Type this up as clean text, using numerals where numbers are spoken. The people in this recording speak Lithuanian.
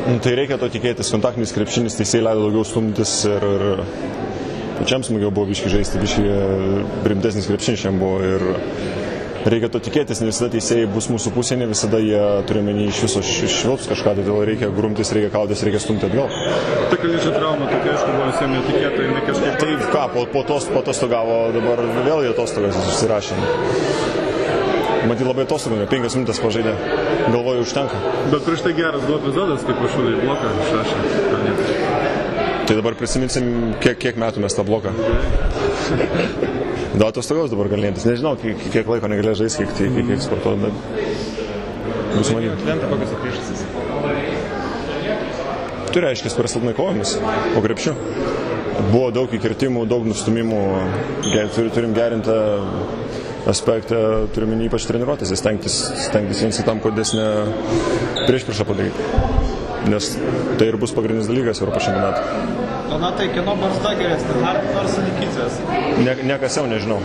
Tai reikia to tikėtis, kontaktinis krepšinis teisėjai leido daugiau stumdytis ir pačiam smagiau buvo biški žaisti, biški rimtesnis krepšinis šiam buvo ir reikia to tikėtis, ne visada teisėjai bus mūsų pusė, ne visada jie turi menį iš viso švilps kažką, tai reikia grumtis, reikia kautis, reikia stumti atgal. Ta Kalniečio trauma, tokia aišku buvo visiems netikėta, jinai kažkaip... Tai ką, po atostogavo, dabar vėl į atostogas susirašė. Matyt, labai atostogų, 5 minutės pažaidė, galvoju, užtenka. Bet prieš tai geras buvo epizodas, kaip pašūlė į bloką, šašė Kalniečio. Tai dabar prisiminsim, kiek metų mes tą bloką. Da, atostogaus dabar Kalnietis. Nežinau, kiek laiko negalėjo žaisti, kiek sportuoti, bet bus matyti. Lenta kokios priežastys? Tai reiškia per silpnai kovomis po krepšiu. Buvo daug įkirtimų, daug nustumimų, turim gerintą aspektą, turime ypač treniruotis, stengtis viens kitam kuo didesnę priešpriešą padaryti. Nes tai ir bus pagrindinis dalykas Europos čempionate. Donatai, kieno barzda geresnė, Hartmanas ar Nikicas? Niekas jau nežinau.